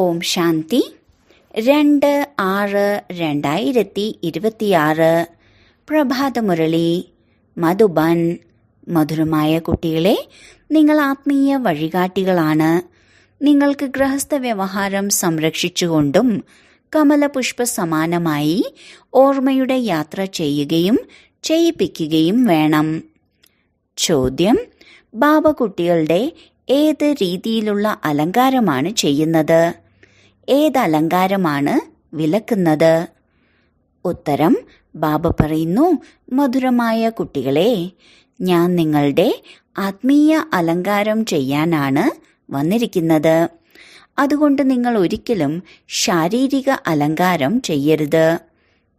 ഓം ശാന്തി. 2/6/2026 പ്രഭാതമുരളി മധുബൻ. മധുരമായ കുട്ടികളെ, നിങ്ങൾ ആത്മീയ വഴികാട്ടികളാണ്. നിങ്ങൾക്ക് ഗൃഹസ്ഥ വ്യവഹാരം സംരക്ഷിച്ചുകൊണ്ടും കമലപുഷ്പ സമാനമായി ഓർമ്മയുടെ യാത്ര ചെയ്യുകയും ചെയ്യിപ്പിക്കുകയും വേണം. ചോദ്യം: ബാബ കുട്ടികളുടെ ഏത് രീതിയിലുള്ള അലങ്കാരമാണ് ചെയ്യുന്നത്? ഏത് അലങ്കാരമാണ് വിലക്കുന്നത്? ഉത്തരം: ബാബ പറയുന്നു, മധുരമായ കുട്ടികളെ, ഞാൻ നിങ്ങളുടെ ആത്മീയ അലങ്കാരം ചെയ്യാനാണ് വന്നിരിക്കുന്നത്. അതുകൊണ്ട് നിങ്ങൾ ഒരിക്കലും ശാരീരിക അലങ്കാരം ചെയ്യരുത്.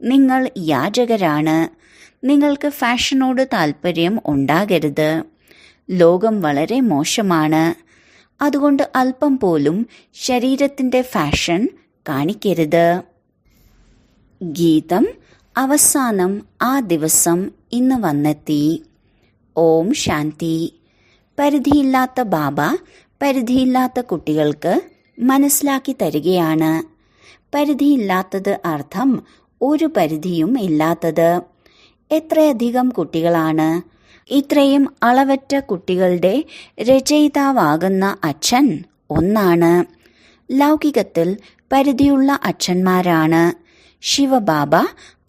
നിങ്ങൾ യാചകരാണ്. നിങ്ങൾക്ക് ഫാഷനോട് താല്പര്യം ഉണ്ടാകരുത്. ലോകം വളരെ മോശമാണ്. അതുകൊണ്ട് അല്പം പോലും ശരീരത്തിന്റെ ഫാഷൻ കാണിക്കരുത്. ഗീതം. അവസാനം ആ ദിവസം ഇന്ന് വന്നെത്തി. ഓം ശാന്തി. പരിധിയില്ലാത്ത ബാബ പരിധിയില്ലാത്ത കുട്ടികൾക്ക് മനസ്സിലാക്കി തരികയാണ്. പരിധിയില്ലാത്തത് അർത്ഥം ഒരു പരിധിയും ഇല്ലാത്തത്. എത്രയധികം കുട്ടികളാണ്! ഇത്രയും അളവറ്റ കുട്ടികളുടെ രചയിതാവാകുന്ന അച്ഛൻ ഒന്നാണ്. ലൗകികത്തിൽ പരിധിയുള്ള അച്ഛന്മാരാണ്. ശിവബാബ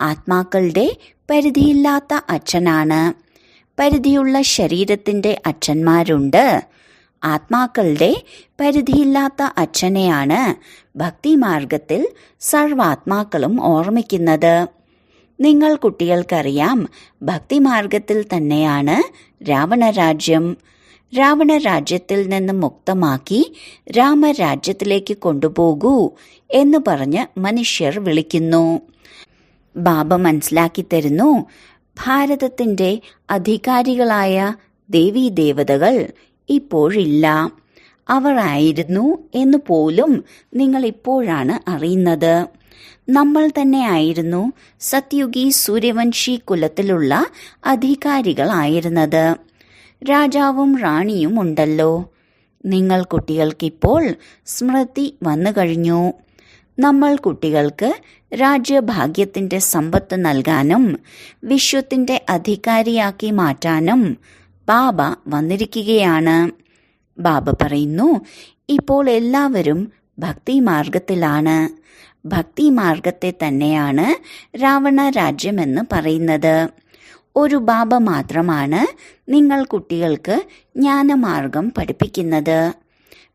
ആത്മാക്കളുടെ പരിധിയില്ലാത്ത അച്ഛനാണ്. പരിധിയുള്ള ശരീരത്തിന്റെ അച്ഛന്മാരുണ്ട്. ആത്മാക്കളുടെ പരിധിയില്ലാത്ത അച്ഛനെയാണ് ഭക്തിമാർഗത്തിൽ സർവാത്മാക്കളും ഓർമ്മിക്കുന്നത്. നിങ്ങൾ കുട്ടികൾക്കറിയാം, ഭക്തിമാർഗത്തിൽ തന്നെയാണ് രാവണരാജ്യം. രാവണരാജ്യത്തിൽ നിന്ന് മുക്തമാക്കി രാമരാജ്യത്തിലേക്ക് കൊണ്ടുപോകൂ എന്ന് പറഞ്ഞ് മനുഷ്യർ വിളിക്കുന്നു. ബാബ മനസ്സിലാക്കി തരുന്നു, ഭാരതത്തിന്റെ അധികാരികളായ ദേവീദേവതകൾ ഇപ്പോഴില്ല. അവർ ആയിരുന്നു എന്ന് പോലും നിങ്ങൾ ഇപ്പോഴാണ് അറിയുന്നത്. നമ്മൾ തന്നെ ആയിരുന്നു സത്യുഗി സൂര്യവംശി കുലത്തിലുള്ള അധികാരികളായിരുന്നത്. രാജാവും റാണിയും ഉണ്ടല്ലോ. നിങ്ങൾ കുട്ടികൾക്കിപ്പോൾ സ്മൃതി വന്നു കഴിഞ്ഞു. നമ്മൾ കുട്ടികൾക്ക് രാജ്യഭാഗ്യത്തിന്റെ സമ്പത്ത് നൽകാനും വിശ്വത്തിന്റെ അധികാരിയാക്കി മാറ്റാനും ബാബ വന്നിരിക്കുകയാണ്. ബാബ പറയുന്നു, ഇപ്പോൾ എല്ലാവരും ഭക്തിമാർഗത്തിലാണ്. ഭക്തിമാർഗത്തെ തന്നെയാണ് രാവണ രാജ്യമെന്ന് പറയുന്നത്. ഒരു ബാബ മാത്രമാണ് നിങ്ങൾ കുട്ടികൾക്ക് ജ്ഞാനമാർഗം പഠിപ്പിക്കുന്നത്.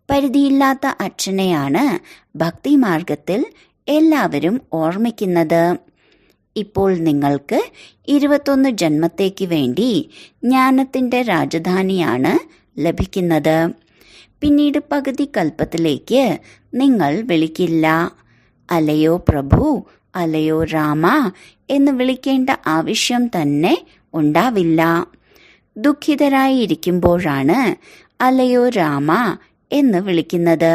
പരിധിയില്ലാത്ത അച്ഛനെയാണ് ഭക്തിമാർഗത്തിൽ എല്ലാവരും ഓർമ്മിക്കുന്നത്. ഇപ്പോൾ നിങ്ങൾക്ക് 21 ജന്മത്തേക്ക് വേണ്ടി ജ്ഞാനത്തിന്റെ രാജധാനിയാണ് ലഭിക്കുന്നത്. പിന്നീട് പകുതി കൽപ്പത്തിലേക്ക് നിങ്ങൾ വിളിക്കില്ല. അലയോ പ്രഭു, അലയോ രാമ എന്ന് വിളിക്കേണ്ട ആവശ്യം തന്നെ ഉണ്ടാവില്ല. ദുഃഖിതരായി ഇരിക്കുമ്പോഴാണ് അലയോ രാമ എന്ന് വിളിക്കുന്നത്.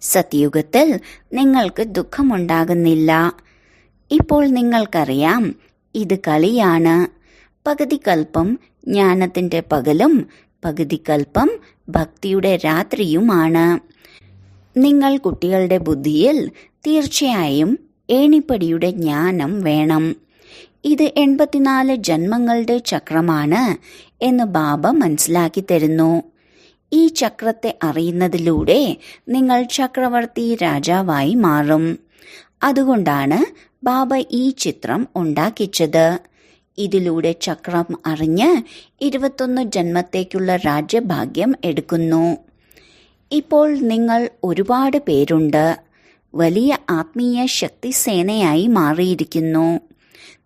സത്യുഗത്തിൽ നിങ്ങൾക്ക് ദുഃഖമുണ്ടാകുന്നില്ല. ഇപ്പോൾ നിങ്ങൾക്കറിയാം, ഇത് കളിയാണ്. പകുതി കൽപ്പം ജ്ഞാനത്തിന്റെ പകലും പകുതി കൽപ്പം ഭക്തിയുടെ രാത്രിയുമാണ്. നിങ്ങൾ കുട്ടികളുടെ ബുദ്ധിയിൽ തീർച്ചയായും ഏണിപ്പടിയുടെ ജ്ഞാനം വേണം. ഇത് 84 ജന്മങ്ങളുടെ ചക്രമാണ് എന്ന് ബാബ മനസ്സിലാക്കി തരുന്നു. ഈ ചക്രത്തെ അറിയുന്നതിലൂടെ നിങ്ങൾ ചക്രവർത്തി രാജാവായി മാറും. അതുകൊണ്ടാണ് ബാബ ഈ ചിത്രം ഉണ്ടാക്കിച്ചത്. ഇതിലൂടെ ചക്രം അറിഞ്ഞ് 21 ജന്മത്തേക്കുള്ള രാജ്യഭാഗ്യം എടുക്കുന്നു. ഇപ്പോൾ നിങ്ങൾ ഒരുപാട് പേരുണ്ട്. വലിയ ആത്മീയ ശക്തിസേനയായി മാറിയിരിക്കുന്നു.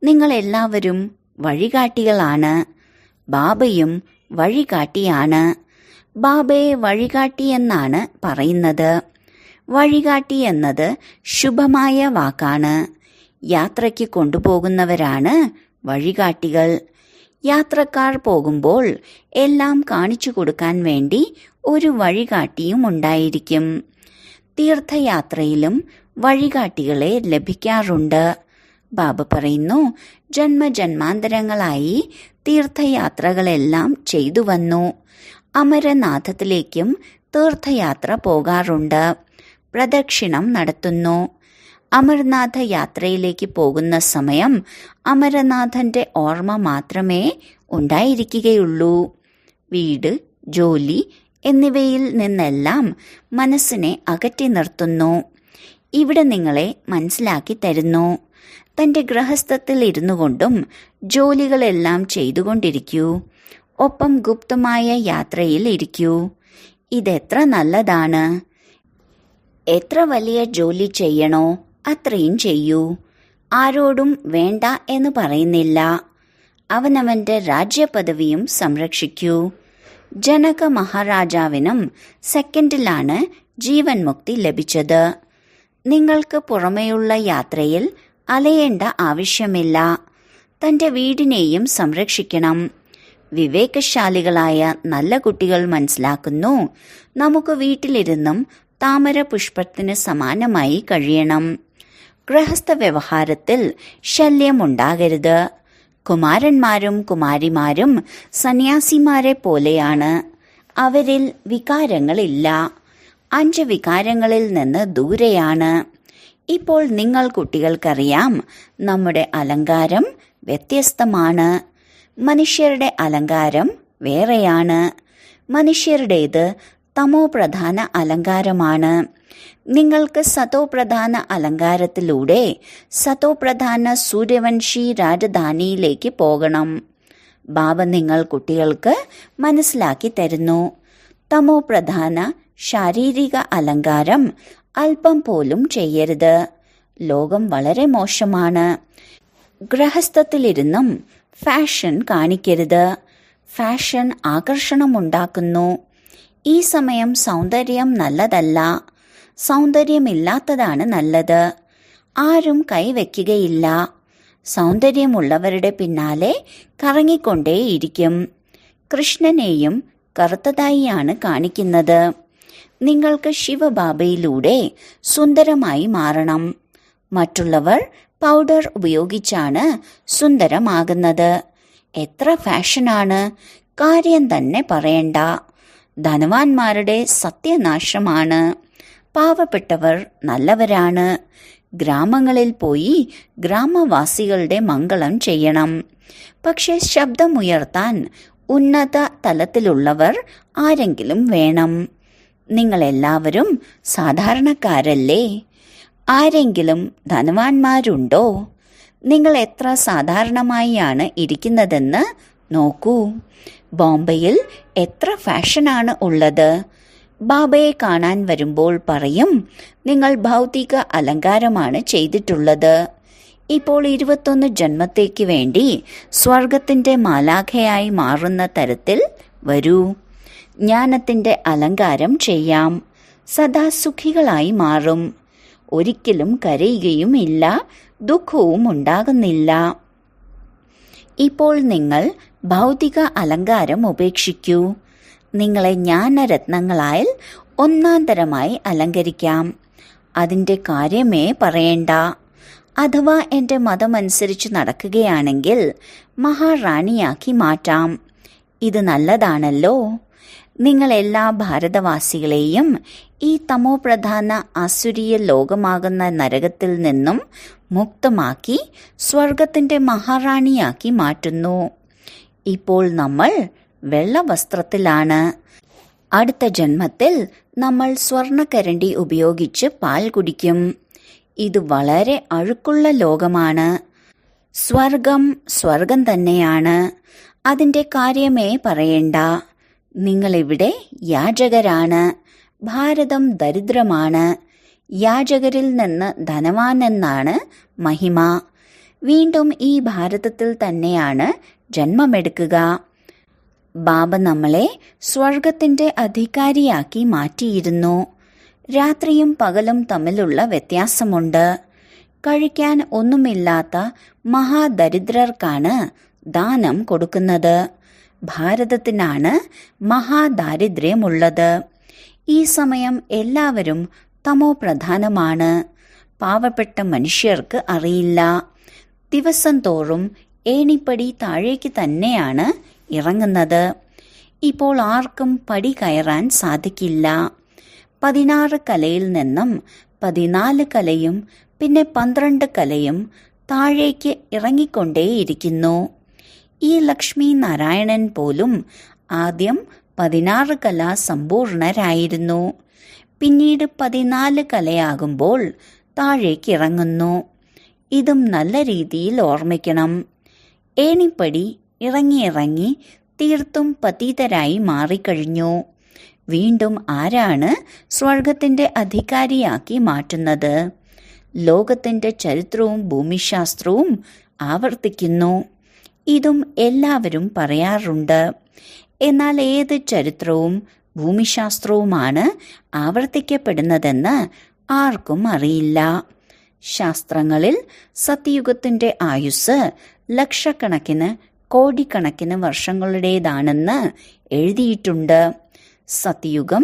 നിങ്ങൾ എല്ലാവരും വഴികാട്ടികളാണ്. ബാബയും വഴികാട്ടിയാണ്. ബാബയെ വഴികാട്ടി എന്നാണ് പറയുന്നത്. വഴികാട്ടി എന്നത് ശുഭമായ വാക്കാണ്. യാത്രയ്ക്ക് കൊണ്ടുപോകുന്നവരാണ് വഴികാട്ടികൾ. യാത്രക്കാർ പോകുമ്പോൾ എല്ലാം കാണിച്ചു കൊടുക്കാൻ വേണ്ടി ഒരു വഴികാട്ടിയും ഉണ്ടായിരിക്കും. തീർത്ഥയാത്രയിലും വഴികാട്ടികളെ ലഭിക്കാറുണ്ട്. ബാബ പറയുന്നു, ജന്മജന്മാന്തരങ്ങളായി തീർത്ഥയാത്രകളെല്ലാം ചെയ്തു വന്നു. അമരനാഥത്തിലേക്കും തീർത്ഥയാത്ര പോകാറുണ്ട്. പ്രദക്ഷിണം നടത്തുന്നു. അമർനാഥ യാത്രയിലേക്ക് പോകുന്ന സമയം അമരനാഥന്റെ ഓർമ്മ മാത്രമേ ഉണ്ടായിരിക്കുകയുള്ളൂ. വീട്, ജോലി എന്നിവയിൽ നിന്നെല്ലാം മനസ്സിനെ അകറ്റി നിർത്തുന്നു. ഇവിടെ നിങ്ങളെ മനസ്സിലാക്കി തരുന്നു. തന്റെ ഗൃഹസ്ഥത്തിൽ ഇരുന്നു കൊണ്ടും ജോലികളെല്ലാം ചെയ്തുകൊണ്ടിരിക്കൂ. ഒപ്പം ഗുപ്തമായ യാത്രയിൽ ഇരിക്കൂ. ഇതെത്ര നല്ലതാണ്. എത്ര വലിയ ജോലി ചെയ്യണോ അത്രയും ചെയ്യൂ. ആരോടും വേണ്ട എന്ന് പറയുന്നില്ല. അവനവന്റെ രാജ്യപദവിയും സംരക്ഷിക്കൂ. ജനക മഹാരാജാവിനും സെക്കൻഡിലാണ് ജീവൻ മുക്തി ലഭിച്ചത്. നിങ്ങൾക്ക് പുറമെയുള്ള യാത്രയിൽ അലയേണ്ട ആവശ്യമില്ല. തന്റെ വീടിനെയും സംരക്ഷിക്കണം. വിവേകശാലികളായ നല്ല കുട്ടികൾ മനസ്സിലാക്കുന്നു, നമുക്ക് വീട്ടിലിരുന്നും താമര പുഷ്പത്തിന് സമാനമായി കഴിയണം. ഗൃഹസ്ഥ വ്യവഹാരത്തിൽ ശല്യമുണ്ടാകരുത്. കുമാരന്മാരും കുമാരിമാരും സന്യാസിമാരെ പോലെയാണ്. അവരിൽ വികാരങ്ങളില്ല. 5 വികാരങ്ങളിൽ നിന്ന് ദൂരെയാണ്. ഇപ്പോൾ നിങ്ങൾ കുട്ടികൾക്കറിയാം, നമ്മുടെ അലങ്കാരം വ്യത്യസ്തമാണ്. മനുഷ്യരുടെ അലങ്കാരം വേറെയാണ്. മനുഷ്യരുടേത് തമോപ്രധാന അലങ്കാരമാണ്. നിങ്ങൾക്ക് സതോപ്രധാന അലങ്കാരത്തിലൂടെ സതോപ്രധാന സൂര്യവംശി രാജധാനിയിലേക്ക് പോകണം. ബാബ നിങ്ങൾ കുട്ടികൾക്ക് മനസ്സിലാക്കി തരുന്നു. തമോപ്രധാന ശാരീരിക അലങ്കാരം അല്പം പോലും ചെയ്യരുത്. ലോകം വളരെ മോശമാണ്. ഗൃഹസ്ഥത്തിലിരുന്നും ഫാഷൻ കാണിക്കരുത്. ഫാഷൻ ആകർഷണമുണ്ടാക്കുന്നു. ഈ സമയം സൗന്ദര്യം നല്ലതല്ല. സൗന്ദര്യമില്ലാത്തതാണ് നല്ലത്. ആരും കൈവയ്ക്കുകയില്ല. സൗന്ദര്യമുള്ളവരുടെ പിന്നാലെ കറങ്ങിക്കൊണ്ടേയിരിക്കും. കൃഷ്ണനെയും കറുത്തതായിയാണ് കാണിക്കുന്നത്. നിങ്ങൾക്ക് ശിവബാബയിലൂടെ സുന്ദരമായി മാറണം. മറ്റുള്ളവർ പൗഡർ ഉപയോഗിച്ചാണ് സുന്ദരമാകുന്നത്. എത്ര ഫാഷനാണ്. കാര്യം തന്നെ പറയണ്ട. ധനവാന്മാരുടെ സത്യനാശമാണ്. പാവപ്പെട്ടവർ നല്ലവരാണ്. ഗ്രാമങ്ങളിൽ പോയി ഗ്രാമവാസികളുടെ മംഗളം ചെയ്യണം. പക്ഷെ ശബ്ദമുയർത്താൻ ഉന്നത തലത്തിലുള്ളവർ ആരെങ്കിലും വേണം. നിങ്ങളെല്ലാവരും സാധാരണക്കാരല്ലേ? ആരെങ്കിലും ധനവാന്മാരുണ്ടോ? നിങ്ങൾ എത്ര സാധാരണമായാണ് ഇരിക്കുന്നതെന്ന് നോക്കൂ. ബോംബെയിൽ എത്ര ഫാഷനാണ് ഉള്ളത്. ബാബയെ കാണാൻ വരുമ്പോൾ പറയും, നിങ്ങൾ ഭൗതിക അലങ്കാരമാണ് ചെയ്തിട്ടുള്ളത്. ഇപ്പോൾ 21 ജന്മത്തേക്ക് വേണ്ടി സ്വർഗത്തിന്റെ മാലാഖയായി മാറുന്ന തരത്തിൽ വരൂ. ജ്ഞാനത്തിന്റെ അലങ്കാരം ചെയ്യാം. സദാ സുഖികളായി മാറും. ഒരിക്കലും കരയുകയും ഇല്ല, ദുഃഖവും ഉണ്ടാകുന്നില്ല. ഇപ്പോൾ നിങ്ങൾ ഭൗതിക അലങ്കാരം ഉപേക്ഷിക്കൂ. നിങ്ങളെ ജ്ഞാനരത്നങ്ങളാൽ ഒന്നാന്തരമായി അലങ്കരിക്കാം. അതിൻ്റെ കാര്യമേ പറയേണ്ട. അഥവാ എൻ്റെ മതമനുസരിച്ച് നടക്കുകയാണെങ്കിൽ മഹാറാണിയാക്കി മാറ്റാം. ഇത് നല്ലതാണല്ലോ. നിങ്ങൾ എല്ലാ ഭാരതവാസികളെയും ഈ തമോപ്രധാന ആസുരീയ ലോകമാകുന്ന നരകത്തിൽ നിന്നും മുക്തമാക്കി സ്വർഗത്തിന്റെ മഹാറാണിയാക്കി മാറ്റുന്നു. ഇപ്പോൾ നമ്മൾ വെള്ള വസ്ത്രത്തിലാണ്. അടുത്ത ജന്മത്തിൽ നമ്മൾ സ്വർണക്കരണ്ടി ഉപയോഗിച്ച് പാൽ കുടിക്കും. ഇത് വളരെ അഴുക്കുള്ള ലോകമാണ്. സ്വർഗം തന്നെയാണ്. അതിൻ്റെ കാര്യമേ പറയേണ്ട. നിങ്ങളിവിടെ യാചകരാണ്. ഭാരതം ദരിദ്രമാണ്. യാചകരിൽ നിന്ന് ധനവാൻ എന്നാണ് മഹിമ. വീണ്ടും ഈ ഭാരതത്തിൽ തന്നെയാണ് ജന്മമെടുക്കുക. ബാബ നമ്മളെ സ്വർഗത്തിന്റെ അധികാരിയാക്കി മാറ്റിയിരുന്നു. രാത്രിയും പകലും തമ്മിലുള്ള വ്യത്യാസമുണ്ട്. കഴിക്കാൻ ഒന്നുമില്ലാത്ത മഹാദരിദ്രർക്കാണ് ദാനം കൊടുക്കുന്നത്. ഭാരതത്തിനാണ് മഹാദാരിദ്ര്യമുള്ളത്. ഈ സമയം എല്ലാവരും തമോ പ്രധാനമാണ്. പാവപ്പെട്ട മനുഷ്യർക്ക് അറിയില്ല. ദിവസം തോറും ഏണിപ്പടി താഴേക്ക് തന്നെയാണ് ഇറങ്ങുന്നത്. ഇപ്പോൾ ആർക്കും പടി കയറാൻ സാധിക്കില്ല. 16 കലയിൽ നിന്നും 14 കലയും പിന്നെ 12 കലയും താഴേക്ക് ഇറങ്ങിക്കൊണ്ടേയിരിക്കുന്നു. ഈ ലക്ഷ്മി നാരായണൻ പോലും ആദ്യം 16 കല സമ്പൂർണരായിരുന്നു. പിന്നീട് 14 കലയാകുമ്പോൾ താഴേക്ക് ഇറങ്ങുന്നു. ഇതും നല്ല രീതിയിൽ ഓർമ്മിക്കണം. ഏണിപ്പടി ഇറങ്ങി തീർത്തും പതീതരായി മാറിക്കഴിഞ്ഞു. വീണ്ടും ആരാണ് സ്വർഗത്തിന്റെ അധികാരിയാക്കി മാറ്റുന്നത്? ലോകത്തിന്റെ ചരിത്രവും ഭൂമിശാസ്ത്രവും ആവർത്തിക്കുന്നു. ഇതും എല്ലാവരും പറയാറുണ്ട്. എന്നാൽ ഏത് ചരിത്രവും ഭൂമിശാസ്ത്രവുമാണ് ആവർത്തിക്കപ്പെടുന്നതെന്ന് ആർക്കും അറിയില്ല. ശാസ്ത്രങ്ങളിൽ സത്യയുഗത്തിന്റെ ആയുസ് ലക്ഷക്കണക്കിന് കോടിക്കണക്കിന് വർഷങ്ങളുടേതാണെന്ന് എഴുതിയിട്ടുണ്ട്. സത്യയുഗം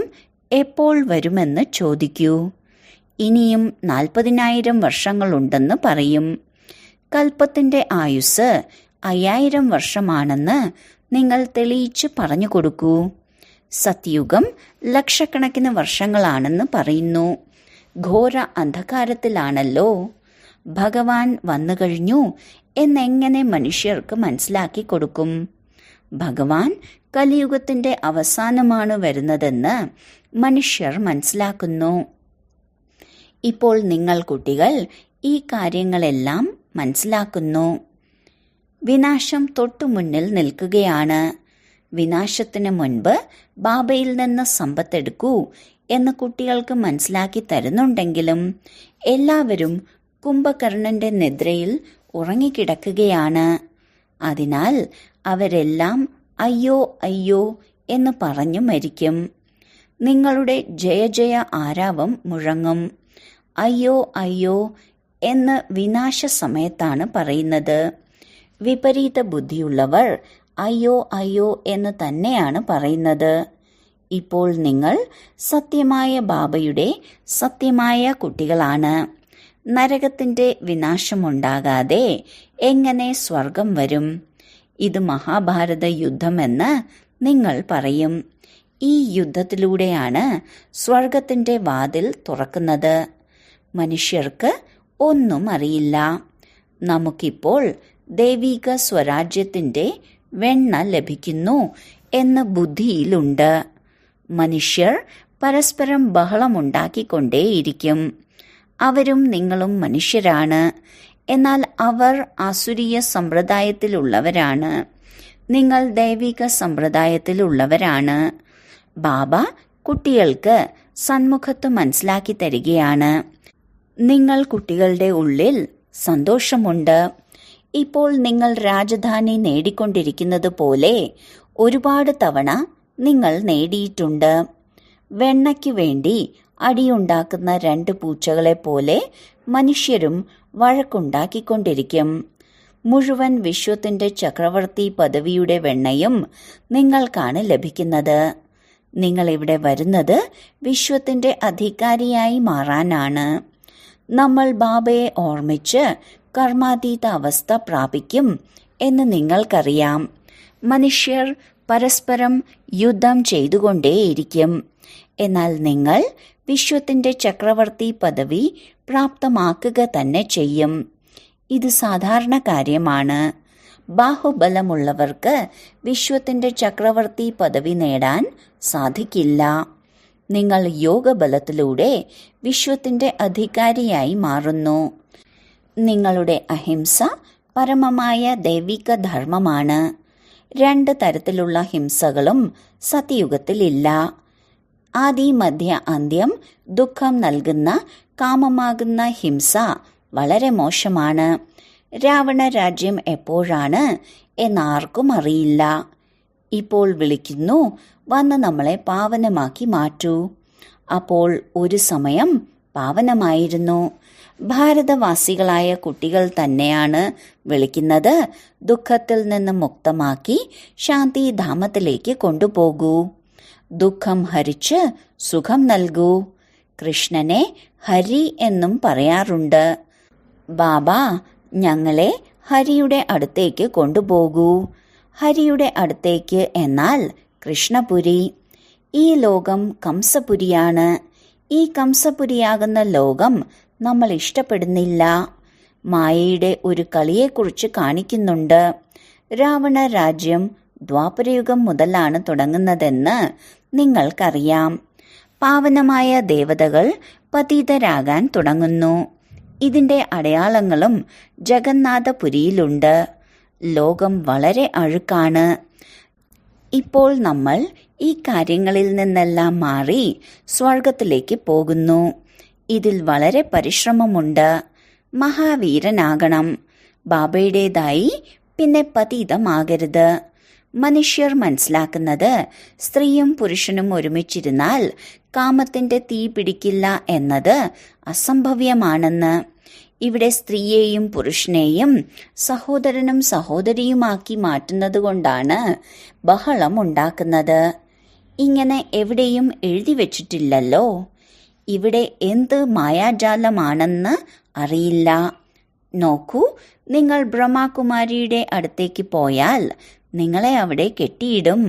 എപ്പോൾ വരുമെന്ന് ചോദിക്കൂ. ഇനിയും 40,000 വർഷങ്ങളുണ്ടെന്ന് പറയും. കൽപ്പത്തിന്റെ ആയുസ് 5000 വർഷമാണെന്ന് നിങ്ങൾ തെളിയിച്ച് പറഞ്ഞു കൊടുക്കൂ. സത്യയുഗം ലക്ഷക്കണക്കിന് വർഷങ്ങളാണെന്ന് പറയുന്നു. ഘോര അന്ധകാരത്തിലാണല്ലോ. ഭഗവാൻ വന്നു കഴിഞ്ഞു എന്നെങ്ങനെ മനുഷ്യർക്ക് മനസ്സിലാക്കി കൊടുക്കും? ഭഗവാൻ കലിയുഗത്തിന്റെ അവസാനമാണ് വരുന്നതെന്ന് മനുഷ്യർ മനസ്സിലാക്കുന്നു. ഇപ്പോൾ നിങ്ങൾ കുട്ടികൾ ഈ കാര്യങ്ങളെല്ലാം മനസ്സിലാക്കുന്നു. വിനാശം തൊട്ടു മുന്നിൽ നിൽക്കുകയാണ്. വിനാശത്തിന് മുൻപ് ബാബയിൽ നിന്ന് സമ്പത്തെടുക്കൂ എന്ന് കുട്ടികൾക്ക് മനസ്സിലാക്കി തരുന്നുണ്ടെങ്കിലും എല്ലാവരും കുംഭകർണന്റെ നിദ്രയിൽ ഉറങ്ങിക്കിടക്കുകയാണ്. അതിനാൽ അവരെല്ലാം അയ്യോ അയ്യോ എന്ന് പറഞ്ഞു മരിക്കും. നിങ്ങളുടെ ജയ ജയ ആരാവം മുഴങ്ങും. അയ്യോ അയ്യോ എന്ന് വിനാശ സമയത്താണ് പറയുന്നത്. വിപരീത ബുദ്ധിയുള്ളവർ അയ്യോ അയ്യോ എന്ന് തന്നെയാണ് പറയുന്നത്. ഇപ്പോൾ നിങ്ങൾ സത്യമായ ബാബയുടെ സത്യമായ കുട്ടികളാണ്. നരകത്തിന്റെ വിനാശമുണ്ടാകാതെ എങ്ങനെ സ്വർഗം വരും? ഇത് മഹാഭാരത യുദ്ധമെന്ന് നിങ്ങൾ പറയും. ഈ യുദ്ധത്തിലൂടെയാണ് സ്വർഗത്തിന്റെ വാതിൽ തുറക്കുന്നത്. മനുഷ്യർക്ക് ഒന്നും അറിയില്ല. നമുക്കിപ്പോൾ ദൈവിക സ്വരാജ്യത്തിന്റെ വെണ്ണ ലഭിക്കുന്നു എന്ന് ബുദ്ധിയിലുണ്ട്. മനുഷ്യർ പരസ്പരം ബഹളമുണ്ടാക്കിക്കൊണ്ടേയിരിക്കും. അവരും നിങ്ങളും മനുഷ്യരാണ്. എന്നാൽ അവർ ആസുരീയ സമ്പ്രദായത്തിലുള്ളവരാണ്. നിങ്ങൾ ദൈവിക സമ്പ്രദായത്തിലുള്ളവരാണ്. ബാബ കുട്ടികൾക്ക് സന്മുഖത്ത് മനസ്സിലാക്കി തരികയാണ്. നിങ്ങൾ കുട്ടികളുടെ ഉള്ളിൽ സന്തോഷമുണ്ട്. ഇപ്പോൾ നിങ്ങൾ രാജധാനി നേടിക്കൊണ്ടിരിക്കുന്നത് പോലെ ഒരുപാട് തവണ നിങ്ങൾ നേടിയിട്ടുണ്ട്. വെണ്ണയ്ക്ക് വേണ്ടി അടിയുണ്ടാക്കുന്ന 2 പൂച്ചകളെ പോലെ മനുഷ്യരും വഴക്കുണ്ടാക്കിക്കൊണ്ടിരിക്കും. മുഴുവൻ വിശ്വത്തിന്റെ ചക്രവർത്തി പദവിയുടെ വെണ്ണയും നിങ്ങൾക്കാണ് ലഭിക്കുന്നത്. നിങ്ങൾ ഇവിടെ വരുന്നത് വിശ്വത്തിന്റെ അധികാരിയായി മാറാനാണ്. നമ്മൾ ബാബയെ ഓർമ്മിച്ച് കർമാതീത അവസ്ഥ പ്രാപിക്കും എന്ന് നിങ്ങൾക്കറിയാം. മനുഷ്യർ പരസ്പരം യുദ്ധം ചെയ്തുകൊണ്ടേയിരിക്കും. എന്നാൽ നിങ്ങൾ വിശ്വത്തിന്റെ ചക്രവർത്തി പദവി പ്രാപ്തമാക്കുക തന്നെ ചെയ്യും. ഇത് സാധാരണ കാര്യമാണ്. ബാഹുബലമുള്ളവർക്ക് വിശ്വത്തിന്റെ ചക്രവർത്തി പദവി നേടാൻ സാധിക്കില്ല. നിങ്ങൾ യോഗബലത്തിലൂടെ വിശ്വത്തിന്റെ അധികാരിയായി മാറുന്നു. നിങ്ങളുടെ അഹിംസ പരമമായ ദൈവിക ധർമ്മമാണ്. 2 തരത്തിലുള്ള ഹിംസകളും സത്യയുഗത്തിലില്ല. ആദി മധ്യ അന്ത്യം ദുഃഖം നൽകുന്ന കാമമാകുന്ന ഹിംസ വളരെ മോശമാണ്. രാവണ രാജ്യം എപ്പോഴാണ് എന്നാർക്കും അറിയില്ല. ഇപ്പോൾ വിളിക്കുന്നു, വന്ന് നമ്മളെ പാവനമാക്കി മാറ്റൂ. അപ്പോൾ ഒരു സമയം പാവനമായിരുന്നു. ഭാരതവാസികളായ കുട്ടികൾ തന്നെയാണ് വിളിക്കുന്നത്. ദുഃഖത്തിൽ നിന്ന് മുക്തമാക്കി ശാന്തിധാമത്തിലേക്ക് കൊണ്ടുപോകൂ. ദുഃഖം ഹരിച്ച് സുഖം നൽകൂ. കൃഷ്ണനെ ഹരി എന്നും പറയാറുണ്ട്. ബാബ ഞങ്ങളെ ഹരിയുടെ അടുത്തേക്ക് കൊണ്ടുപോകൂ. ഹരിയുടെ അടുത്തേക്ക് എന്നാൽ കൃഷ്ണപുരി. ഈ ലോകം കംസപുരിയാണ്. ഈ കംസപുരിയാകുന്ന ലോകം നമ്മൾ ഇഷ്ടപ്പെടുന്നില്ല. മായയുടെ ഒരു കളിയെക്കുറിച്ച് കാണിക്കുന്നുണ്ട്. രാവണ രാജ്യം ദ്വാപരയുഗം മുതലാണ് തുടങ്ങുന്നതെന്ന് നിങ്ങൾക്കറിയാം. പാവനമായ ദേവതകൾ പതിതരാകാൻ തുടങ്ങുന്നു. ഇതിന്റെ അടയാളങ്ങളും ജഗന്നാഥപുരിയിലുണ്ട്. ലോകം വളരെ അഴുക്കാണ്. ഇപ്പോൾ നമ്മൾ ഈ കാര്യങ്ങളിൽ നിന്നെല്ലാം മാറി സ്വർഗത്തിലേക്ക് പോകുന്നു. ഇതിൽ വളരെ പരിശ്രമമുണ്ട്. മഹാവീരനാകണം. ബാബയുടേതായി പിന്നെ പതീതമാകരുത്. മനുഷ്യർ മനസ്സിലാക്കുന്നത് സ്ത്രീയും പുരുഷനും ഒരുമിച്ചിരുന്നാൽ കാമത്തിന്റെ തീ പിടിക്കില്ല എന്നത് അസംഭവ്യമാണെന്ന്. ഇവിടെ സ്ത്രീയെയും പുരുഷനെയും സഹോദരനും സഹോദരിയുമാക്കി മാറ്റുന്നതുകൊണ്ടാണ് ബഹളം ഉണ്ടാക്കുന്നത്. ഇങ്ങനെ എവിടെയും എഴുതി വച്ചിട്ടില്ലല്ലോ. ഇവിടെ എന്ത് മായാജാലമാണെന്ന് അറിയില്ല. നോക്കൂ, നിങ്ങൾ ബ്രഹ്മകുമാരിയുടെ അടുത്തേക്ക് പോയാൽ നിങ്ങളെ അവിടെ കെട്ടിയിടും.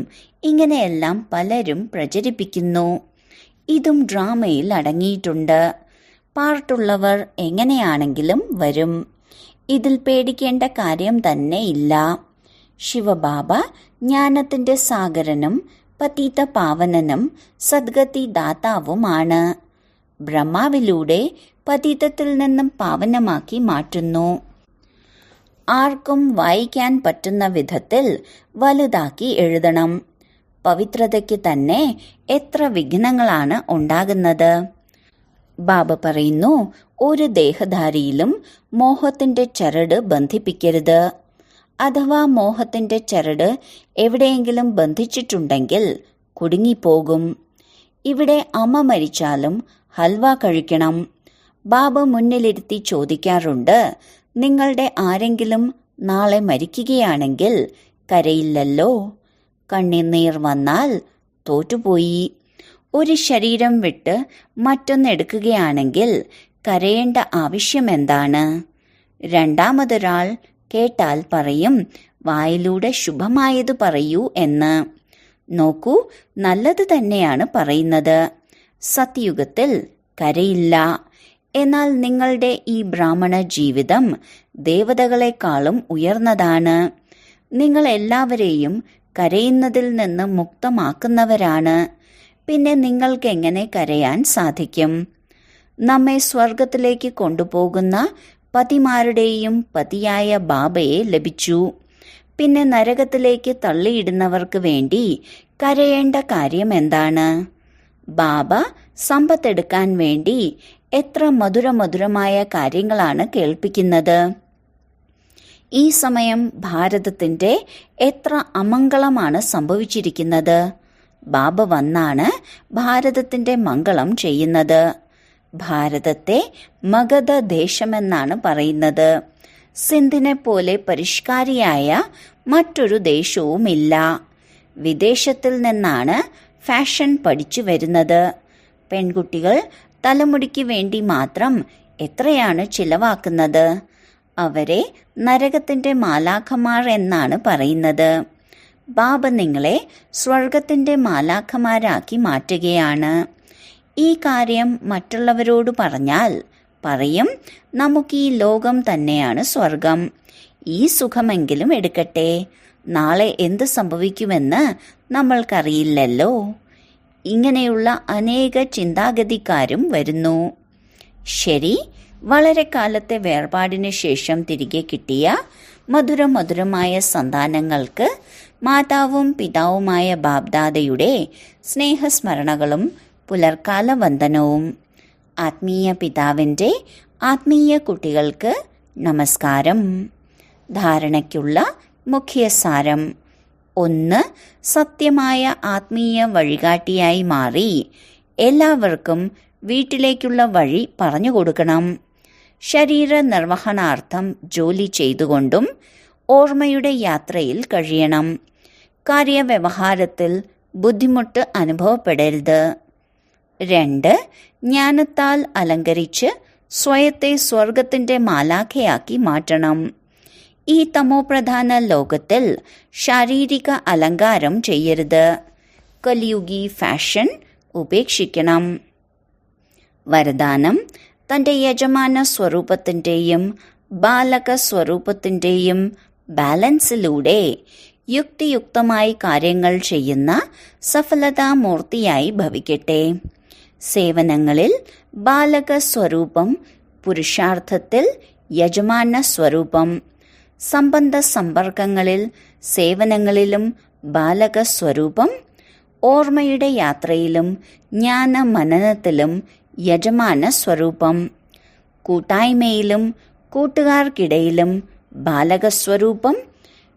ഇങ്ങനെയെല്ലാം പലരും പ്രചരിപ്പിക്കുന്നു. ഇതും ഡ്രാമയിൽ അടങ്ങിയിട്ടുണ്ട്. പാർട്ടുള്ളവർ എങ്ങനെയാണെങ്കിലും വരും. ഇതിൽ പേടിക്കേണ്ട കാര്യം തന്നെ ഇല്ല. ശിവബാബ ജ്ഞാനത്തിന്റെ സാഗരനും പതീത പാവനനും സദ്ഗതി ദാതാവുമാണ്. ബ്രഹ്മാവിലൂടെ പതീതത്തിൽ നിന്നും പാവനമാക്കി മാറ്റുന്നു. ആർക്കും വായിക്കാൻ പറ്റുന്ന വിധത്തിൽ വലുതാക്കി എഴുതണം. പവിത്രതയ്ക്ക് തന്നെ എത്ര വിഘ്നങ്ങളാണ് ഉണ്ടാകുന്നത്. ബാബ പറയുന്നു, ഒരു ദേഹധാരിയിലും മോഹത്തിന്റെ ചരട് ബന്ധിപ്പിക്കരുത്. അഥവാ മോഹത്തിന്റെ ചരട് എവിടെയെങ്കിലും ബന്ധിച്ചിട്ടുണ്ടെങ്കിൽ കുടുങ്ങിപ്പോകും. ഇവിടെ അമ്മ മരിച്ചാലും ഹൽവ കഴിക്കണം. ബാബ മുന്നിലിരുത്തി ചോദിക്കാറുണ്ട്, നിങ്ങളുടെ ആരെങ്കിലും നാളെ മരിക്കുകയാണെങ്കിൽ കരയില്ലല്ലോ. കണ്ണുനീർ വന്നാൽ തോറ്റുപോയി. ഒരു ശരീരം വിട്ട് മറ്റൊന്നെടുക്കുകയാണെങ്കിൽ കരയേണ്ട ആവശ്യമെന്താണ്? രണ്ടാമതൊരാൾ കേട്ടാൽ പറയും, വായിലൂടെ ശുഭമായത് പറയൂ എന്ന്. നോക്കൂ, നല്ലത് തന്നെയാണ് പറയുന്നത്. സത്യുഗത്തിൽ കരയില്ല. എന്നാൽ നിങ്ങളുടെ ഈ ബ്രാഹ്മണ ജീവിതം ദേവതകളെക്കാളും ഉയർന്നതാണ്. നിങ്ങൾ എല്ലാവരെയും കരയുന്നതിൽ നിന്ന് മുക്തമാക്കുന്നവരാണ്. പിന്നെ നിങ്ങൾക്ക് എങ്ങനെ കരയാൻ സാധിക്കും? നമ്മെ സ്വർഗത്തിലേക്ക് കൊണ്ടുപോകുന്ന പതിമാരുടെയും പതിയായ ബാബയെ ലഭിച്ചു. പിന്നെ നരകത്തിലേക്ക് തള്ളിയിടുന്നവർക്ക് വേണ്ടി കരയേണ്ട കാര്യം എന്താണ്? ബാബ സമ്പത്തെടുക്കാൻ വേണ്ടി എത്ര മധുരമധുരമായ കാര്യങ്ങളാണ് കേൾപ്പിക്കുന്നത്. ഈ സമയം ഭാരതത്തിന്റെ എത്ര അമംഗളമാണ് സംഭവിച്ചിരിക്കുന്നത്. ബാബ വന്നാണ് ഭാരതത്തിന്റെ മംഗളം ചെയ്യുന്നത്. ഭാരതത്തെ മഗധ ദേശമെന്നാണ് പറയുന്നത്. സിന്ധിനെ പോലെ പരിഷ്കാരിയായ മറ്റൊരു ദേശവുമില്ല. വിദേശത്തിൽ നിന്നാണ് ഫാഷൻ പഠിച്ചു വരുന്നത്. പെൺകുട്ടികൾ തലമുടിക്ക് വേണ്ടി മാത്രം എത്രയാണ് ചിലവാക്കുന്നത്? അവരെ നരകത്തിന്റെ മാലാഖമാർ എന്നാണ് പറയുന്നത്. ബാബ നിങ്ങളെ സ്വർഗത്തിന്റെ മാലാഖമാരാക്കി മാറ്റുകയാണ്. ഈ കാര്യം മറ്റുള്ളവരോട് പറഞ്ഞാൽ പറയും, നമുക്ക് ഈ ലോകം തന്നെയാണ് സ്വർഗം. ഈ സുഖമെങ്കിലും എടുക്കട്ടെ. നാളെ എന്ത് സംഭവിക്കുമെന്ന് നമ്മൾക്കറിയില്ലല്ലോ. ഇങ്ങനെയുള്ള അനേക ചിന്താഗതിക്കാരും വരുന്നു. ശരി, വളരെ കാലത്തെ വേർപാടിന് ശേഷം തിരികെ കിട്ടിയ മധുരമധുരമായ സന്താനങ്ങൾക്ക് മാതാവും പിതാവുമായ ബാബ്ദാദയുടെ സ്നേഹസ്മരണകളും പുലർക്കാല വന്ദനവും. ആത്മീയ പിതാവിൻ്റെ ആത്മീയ കുട്ടികൾക്ക് നമസ്കാരം. ധാരണയ്ക്കുള്ള മുഖ്യസാരം: 1. സത്യമായ ആത്മീയ വഴികാട്ടിയായി മാറി എല്ലാവർക്കും വീട്ടിലേക്കുള്ള വഴി പറഞ്ഞു കൊടുക്കണം. ശരീര നിർവഹണാർത്ഥം ജോലി ചെയ്തുകൊണ്ടും ഓർമ്മയുടെ യാത്രയിൽ കഴിയണം. കാര്യവ്യവഹാരത്തിൽ ബുദ്ധിമുട്ട് അനുഭവപ്പെടരുത്. 2. ജ്ഞാനത്താൽ അലങ്കരിച്ച് സ്വയത്തെ സ്വർഗത്തിന്റെ മാലാഖയാക്കി മാറ്റണം. ഈ തമോപ്രധാന ലോകത്തിൽ ശാരീരിക അലങ്കാരം ചെയ്യരുത്. കലിയുഗി ഫാഷൻ ഉപേക്ഷിക്കണം. വരദാനം: തന്റെ യജമാന സ്വരൂപത്തിന്റെയും ബാലക സ്വരൂപത്തിന്റെയും ബാലൻസിലൂടെ യുക്തിയുക്തമായി കാര്യങ്ങൾ ചെയ്യുന്ന സഫലതാമൂർത്തിയായി ഭവിക്കട്ടെ. സേവനങ്ങളിൽ ബാലക സ്വരൂപം, പുരുഷാർത്ഥത്തിൽ യജമാന സ്വരൂപം. സംബന്ധ സമ്പർക്കങ്ങളിൽ സേവനങ്ങളിലും ബാലക സ്വരൂപം, ഓർമ്മയുടെ യാത്രയിലും ജ്ഞാന മനനത്തിലും യജമാന സ്വരൂപം. കൂട്ടായ്മയിലും കൂട്ടുകാർക്കിടയിലും ബാലക സ്വരൂപം,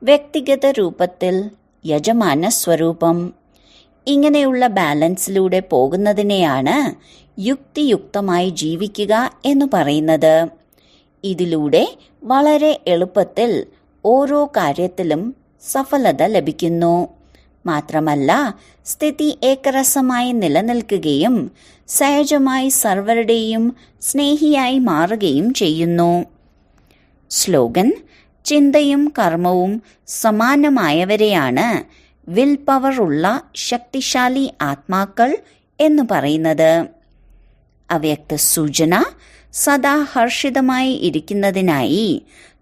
വ്യക്തിഗത രൂപത്തിൽ യജമാന സ്വരൂപം. ഇങ്ങനെയുള്ള ബാലൻസിലൂടെ പോകുന്നതിനെയാണ് യുക്തിയുക്തമായി ജീവിക്കുക എന്ന് പറയുന്നത്. ഇതിലൂടെ വളരെ എളുപ്പത്തിൽ ഓരോ കാര്യത്തിലും സഫലത ലഭിക്കുന്നു. മാത്രമല്ല, സ്ഥിതി ഏകരസമായി നിലനിൽക്കുകയും സഹജമായി സർവരുടെയും സ്നേഹിയായി മാറുകയും ചെയ്യുന്നു. സ്ലോഗൻ: ചിന്തയും കർമ്മവും സമാനമായവരെയാണ് വിൽ പവർ ഉള്ള ശക്തിശാലി ആത്മാക്കൾ എന്ന് പറയുന്നത്. അവ്യക്ത സൂചന: സദാ ഹർഷിതമായി ഇരിക്കുന്നതിനായി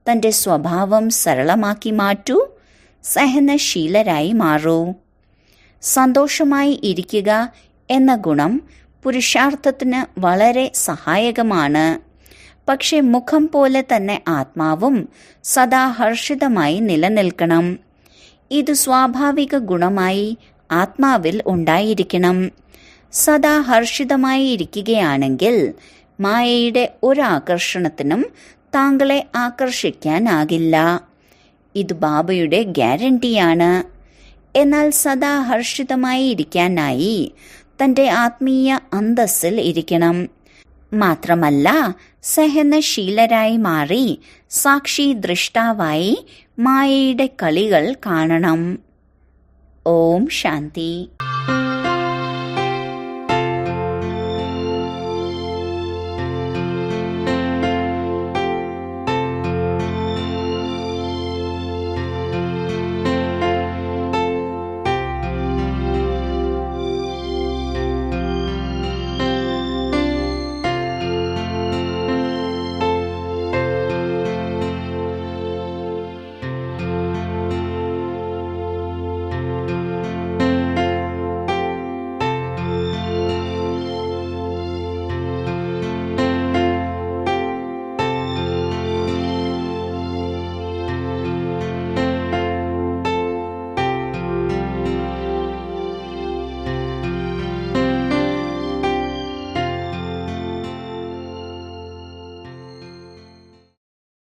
തന്റെ സ്വഭാവം സരളമാക്കി മാറ്റൂ. സഹനശീലരായി മാറൂ. സന്തോഷമായി ഇരിക്കുക എന്ന ഗുണം പുരുഷാർത്ഥത്തിന് വളരെ സഹായകമാണ്. പക്ഷെ മുഖം പോലെ തന്നെ ആത്മാവും സദാ ഹർഷിതമായി നിലനിൽക്കണം. ഇത് സ്വാഭാവിക ഗുണമായി ആത്മാവിൽ ഉണ്ടായിരിക്കണം. സദാ ഹർഷിതമായി ഇരിക്കുകയാണെങ്കിൽ മായയുടെ ഒരാകർഷണത്തിനും താങ്കളെ ആകർഷിക്കാനാകില്ല. ഇത് ബാബയുടെ ഗ്യാരണ്ടിയാണ്. എന്നാൽ സദാ ഹർഷിതമായി ഇരിക്കാനായി തന്റെ ആത്മീയ അന്തസ്സിൽ ഇരിക്കണം. മാത്രമല്ല, സഹനശീലരായി മാറി സാക്ഷി ദൃഷ്ടാവായി മായയുടെ കളികൾ കാണണം. ഓം ശാന്തി.